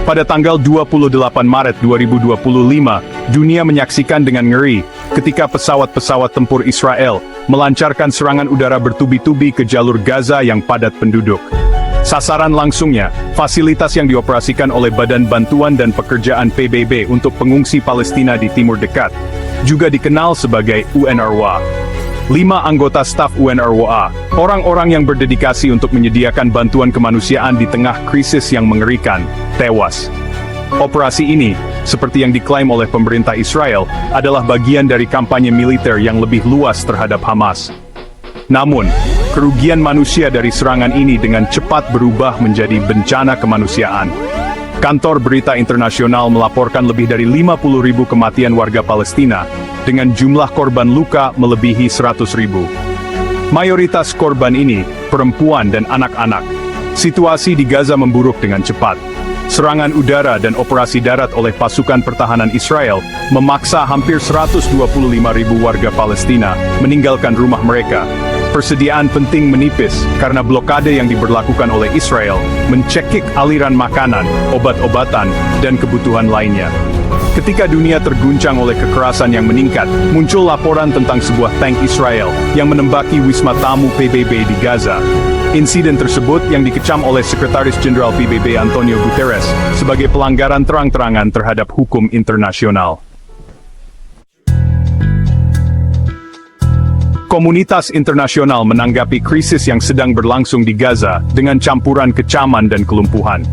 Pada tanggal 28 Maret 2025, dunia menyaksikan dengan ngeri ketika pesawat-pesawat tempur Israel melancarkan serangan udara bertubi-tubi ke jalur Gaza yang padat penduduk. Sasaran langsungnya, fasilitas yang dioperasikan oleh Badan Bantuan dan Pekerjaan PBB untuk pengungsi Palestina di Timur Dekat, juga dikenal sebagai UNRWA. 5 anggota staf UNRWA, orang-orang yang berdedikasi untuk menyediakan bantuan kemanusiaan di tengah krisis yang mengerikan, tewas. Operasi ini, seperti yang diklaim oleh pemerintah Israel, adalah bagian dari kampanye militer yang lebih luas terhadap Hamas. Namun, kerugian manusia dari serangan ini dengan cepat berubah menjadi bencana kemanusiaan. Kantor Berita Internasional melaporkan lebih dari 50.000 kematian warga Palestina, dengan jumlah korban luka melebihi 100.000. Mayoritas korban ini, perempuan dan anak-anak. Situasi di Gaza memburuk dengan cepat. Serangan udara dan operasi darat oleh pasukan pertahanan Israel memaksa hampir 125.000 warga Palestina meninggalkan rumah mereka. Persediaan penting menipis karena blokade yang diberlakukan oleh Israel mencekik aliran makanan, obat-obatan, dan kebutuhan lainnya. Ketika dunia terguncang oleh kekerasan yang meningkat, muncul laporan tentang sebuah tank Israel yang menembaki wisma tamu PBB di Gaza. Insiden tersebut yang dikecam oleh Sekretaris Jenderal PBB Antonio Guterres sebagai pelanggaran terang-terangan terhadap hukum internasional. Komunitas internasional menanggapi krisis yang sedang berlangsung di Gaza dengan campuran kecaman dan kelumpuhan.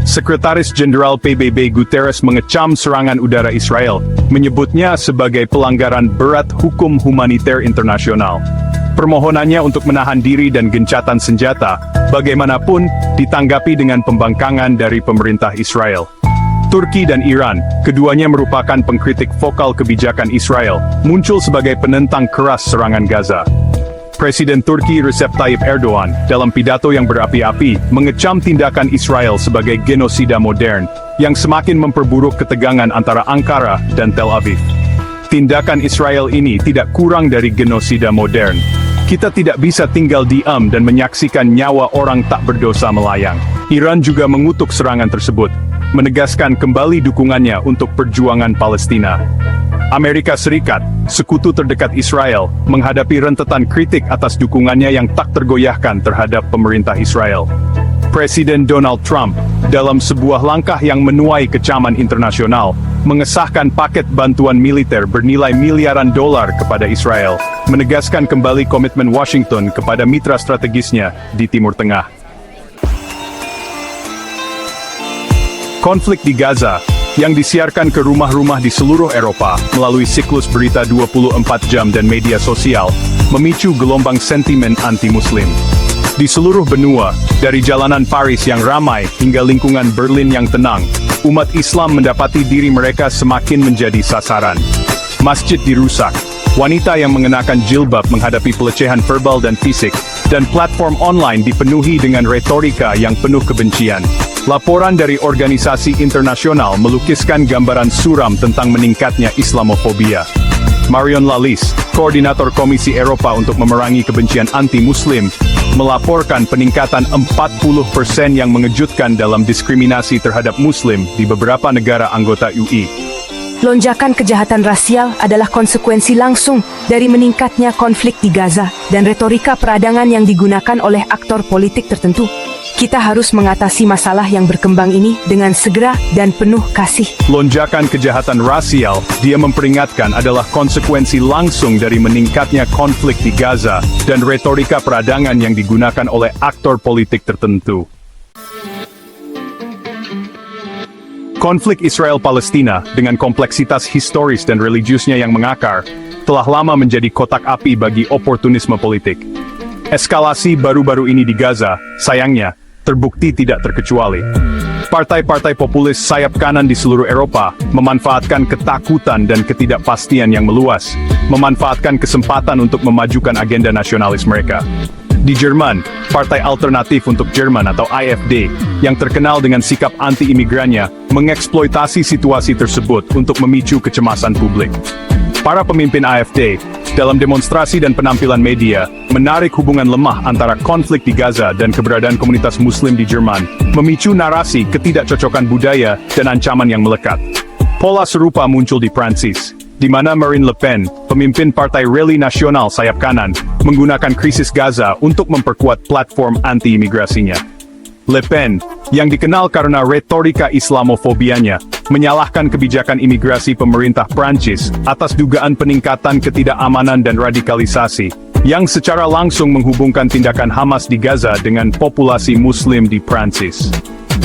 Sekretaris Jenderal PBB Guterres mengecam serangan udara Israel, menyebutnya sebagai pelanggaran berat hukum humaniter internasional. Permohonannya untuk menahan diri dan gencatan senjata, bagaimanapun, ditanggapi dengan pembangkangan dari pemerintah Israel. Turki dan Iran, keduanya merupakan pengkritik vokal kebijakan Israel, muncul sebagai penentang keras serangan Gaza. Presiden Turki Recep Tayyip Erdogan, dalam pidato yang berapi-api, mengecam tindakan Israel sebagai genosida modern, yang semakin memperburuk ketegangan antara Ankara dan Tel Aviv. Tindakan Israel ini tidak kurang dari genosida modern. Kita tidak bisa tinggal diam dan menyaksikan nyawa orang tak berdosa melayang. Iran juga mengutuk serangan tersebut, menegaskan kembali dukungannya untuk perjuangan Palestina. Amerika Serikat, sekutu terdekat Israel, menghadapi rentetan kritik atas dukungannya yang tak tergoyahkan terhadap pemerintah Israel. Presiden Donald Trump, dalam sebuah langkah yang menuai kecaman internasional, mengesahkan paket bantuan militer bernilai miliaran dolar kepada Israel, menegaskan kembali komitmen Washington kepada mitra strategisnya di Timur Tengah. Konflik di Gaza, yang disiarkan ke rumah-rumah di seluruh Eropa melalui siklus berita 24 jam dan media sosial, memicu gelombang sentimen anti-Muslim. Di seluruh benua, dari jalanan Paris yang ramai hingga lingkungan Berlin yang tenang, umat Islam mendapati diri mereka semakin menjadi sasaran. Masjid dirusak, wanita yang mengenakan jilbab menghadapi pelecehan verbal dan fisik, dan platform online dipenuhi dengan retorika yang penuh kebencian. Laporan dari organisasi internasional melukiskan gambaran suram tentang meningkatnya Islamofobia. Marion Lalis, koordinator Komisi Eropa untuk memerangi kebencian anti-Muslim, melaporkan peningkatan 40% yang mengejutkan dalam diskriminasi terhadap Muslim di beberapa negara anggota UI. Lonjakan kejahatan rasial adalah konsekuensi langsung dari meningkatnya konflik di Gaza dan retorika peradangan yang digunakan oleh aktor politik tertentu. Kita harus mengatasi masalah yang berkembang ini dengan segera dan penuh kasih. Lonjakan kejahatan rasial, dia memperingatkan, adalah konsekuensi langsung dari meningkatnya konflik di Gaza dan retorika peradangan yang digunakan oleh aktor politik tertentu. Konflik Israel-Palestina, dengan kompleksitas historis dan religiusnya yang mengakar, telah lama menjadi kotak api bagi oportunisme politik. Eskalasi baru-baru ini di Gaza, sayangnya, terbukti tidak terkecuali. Partai-partai populis sayap kanan di seluruh Eropa memanfaatkan ketakutan dan ketidakpastian yang meluas, memanfaatkan kesempatan untuk memajukan agenda nasionalis mereka. Di Jerman, Partai Alternatif untuk Jerman atau AfD, yang terkenal dengan sikap anti-imigrannya, mengeksploitasi situasi tersebut untuk memicu kecemasan publik. Para pemimpin AfD, dalam demonstrasi dan penampilan media, menarik hubungan lemah antara konflik di Gaza dan keberadaan komunitas Muslim di Jerman, memicu narasi ketidakcocokan budaya dan ancaman yang melekat. Pola serupa muncul di Prancis, di mana Marine Le Pen, pemimpin Partai Rally Nasional sayap kanan, menggunakan krisis Gaza untuk memperkuat platform anti-imigrasinya. Le Pen, yang dikenal karena retorika Islamofobianya, menyalahkan kebijakan imigrasi pemerintah Prancis atas dugaan peningkatan ketidakamanan dan radikalisasi, yang secara langsung menghubungkan tindakan Hamas di Gaza dengan populasi Muslim di Prancis.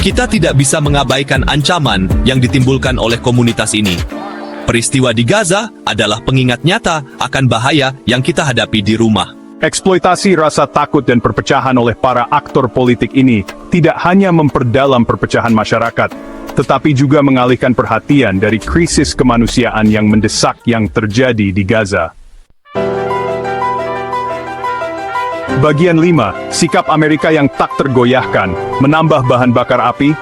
Kita tidak bisa mengabaikan ancaman yang ditimbulkan oleh komunitas ini. Peristiwa di Gaza adalah pengingat nyata akan bahaya yang kita hadapi di rumah. Eksploitasi rasa takut dan perpecahan oleh para aktor politik ini tidak hanya memperdalam perpecahan masyarakat, tetapi juga mengalihkan perhatian dari krisis kemanusiaan yang mendesak yang terjadi di Gaza. Bagian 5, sikap Amerika yang tak tergoyahkan, menambah bahan bakar api.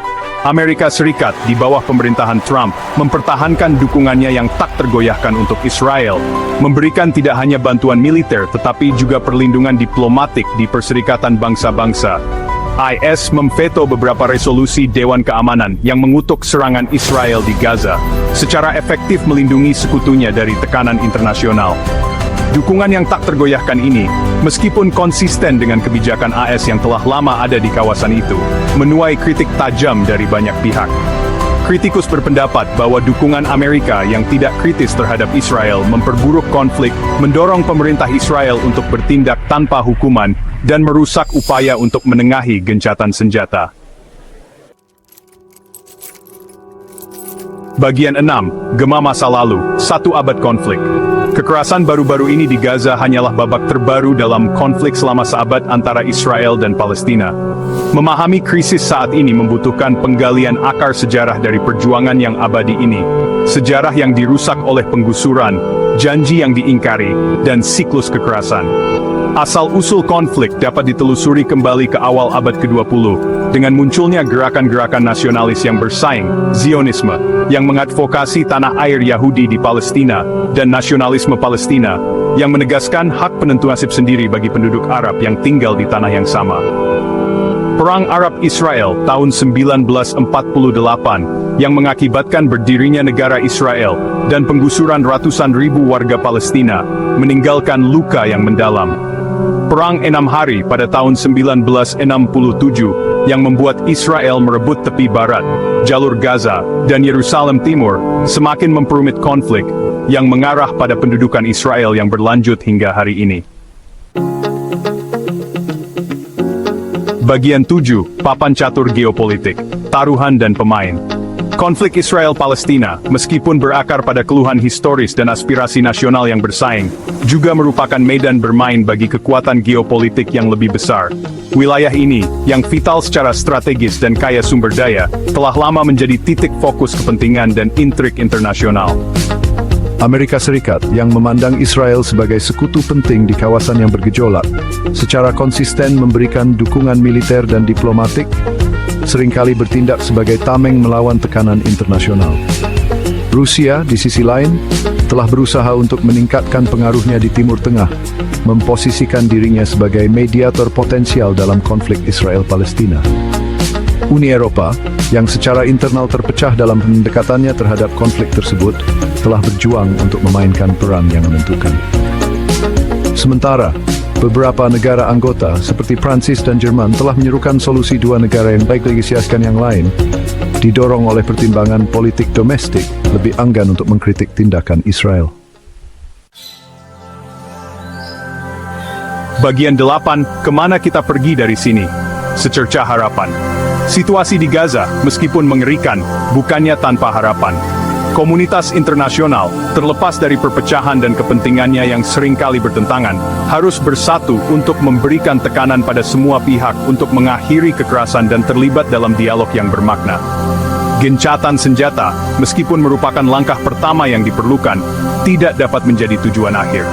Amerika Serikat di bawah pemerintahan Trump mempertahankan dukungannya yang tak tergoyahkan untuk Israel, memberikan tidak hanya bantuan militer tetapi juga perlindungan diplomatik di Perserikatan Bangsa-Bangsa. IS memveto beberapa resolusi Dewan Keamanan yang mengutuk serangan Israel di Gaza, secara efektif melindungi sekutunya dari tekanan internasional. Dukungan yang tak tergoyahkan ini, meskipun konsisten dengan kebijakan AS yang telah lama ada di kawasan itu, menuai kritik tajam dari banyak pihak. Kritikus berpendapat bahwa dukungan Amerika yang tidak kritis terhadap Israel memperburuk konflik, mendorong pemerintah Israel untuk bertindak tanpa hukuman, dan merusak upaya untuk menengahi gencatan senjata. Bagian 6, Gema Masa Lalu, 1 abad konflik. Kekerasan baru-baru ini di Gaza hanyalah babak terbaru dalam konflik selama seabad antara Israel dan Palestina. Memahami krisis saat ini membutuhkan penggalian akar sejarah dari perjuangan yang abadi ini. Sejarah yang dirusak oleh penggusuran, janji yang diingkari, dan siklus kekerasan. Asal-usul konflik dapat ditelusuri kembali ke awal abad ke-20, dengan munculnya gerakan-gerakan nasionalis yang bersaing, Zionisme, yang mengadvokasi tanah air Yahudi di Palestina, dan nasionalisme Palestina, yang menegaskan hak penentuan nasib sendiri bagi penduduk Arab yang tinggal di tanah yang sama. Perang Arab-Israel tahun 1948, yang mengakibatkan berdirinya negara Israel, dan penggusuran ratusan ribu warga Palestina, meninggalkan luka yang mendalam. Perang 6 hari pada tahun 1967, yang membuat Israel merebut tepi barat, jalur Gaza, dan Yerusalem Timur, semakin memperumit konflik, yang mengarah pada pendudukan Israel yang berlanjut hingga hari ini. Bagian 7, Papan Catur Geopolitik, Taruhan dan Pemain. Konflik Israel-Palestina, meskipun berakar pada keluhan historis dan aspirasi nasional yang bersaing, juga merupakan medan bermain bagi kekuatan geopolitik yang lebih besar. Wilayah ini, yang vital secara strategis dan kaya sumber daya, telah lama menjadi titik fokus kepentingan dan intrik internasional. Amerika Serikat yang memandang Israel sebagai sekutu penting di kawasan yang bergejolak, secara konsisten memberikan dukungan militer dan diplomatik, seringkali bertindak sebagai tameng melawan tekanan internasional. Rusia, di sisi lain, telah berusaha untuk meningkatkan pengaruhnya di Timur Tengah, memposisikan dirinya sebagai mediator potensial dalam konflik Israel-Palestina. Uni Eropa, yang secara internal terpecah dalam pendekatannya terhadap konflik tersebut, telah berjuang untuk memainkan peran yang menentukan. Sementara, beberapa negara anggota seperti Prancis dan Jerman telah menyerukan solusi dua negara yang baik negosiasikan yang lain, didorong oleh pertimbangan politik domestik, lebih enggan untuk mengkritik tindakan Israel. Bagian 8, kemana kita pergi dari sini? Secerca harapan. Situasi di Gaza, meskipun mengerikan, bukannya tanpa harapan. Komunitas internasional, terlepas dari perpecahan dan kepentingannya yang seringkali bertentangan, harus bersatu untuk memberikan tekanan pada semua pihak untuk mengakhiri kekerasan dan terlibat dalam dialog yang bermakna. Gencatan senjata, meskipun merupakan langkah pertama yang diperlukan, tidak dapat menjadi tujuan akhir.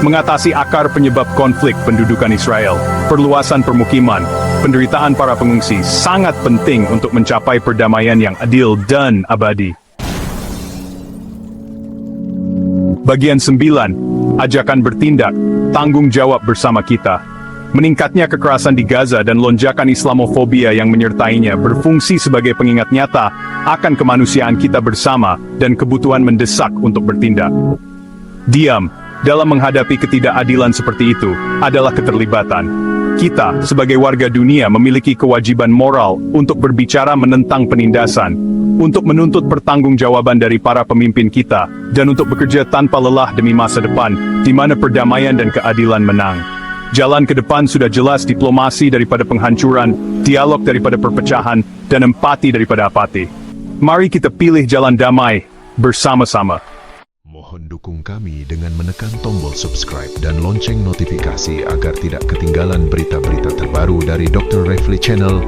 Mengatasi akar penyebab konflik pendudukan Israel, perluasan permukiman, penderitaan para pengungsi sangat penting untuk mencapai perdamaian yang adil dan abadi. Bagian 9, ajakan bertindak, tanggung jawab bersama kita. Meningkatnya kekerasan di Gaza dan lonjakan Islamofobia yang menyertainya berfungsi sebagai pengingat nyata akan kemanusiaan kita bersama dan kebutuhan mendesak untuk bertindak. Diam dalam menghadapi ketidakadilan seperti itu adalah keterlibatan. Kita, sebagai warga dunia, memiliki kewajiban moral untuk berbicara menentang penindasan, untuk menuntut pertanggungjawaban dari para pemimpin kita, dan untuk bekerja tanpa lelah demi masa depan, di mana perdamaian dan keadilan menang. Jalan ke depan sudah jelas, diplomasi daripada penghancuran, dialog daripada perpecahan, dan empati daripada apati. Mari kita pilih jalan damai bersama-sama. Mohon dukung kami dengan menekan tombol subscribe dan lonceng notifikasi agar tidak ketinggalan berita-berita terbaru dari Dr. Refli Channel.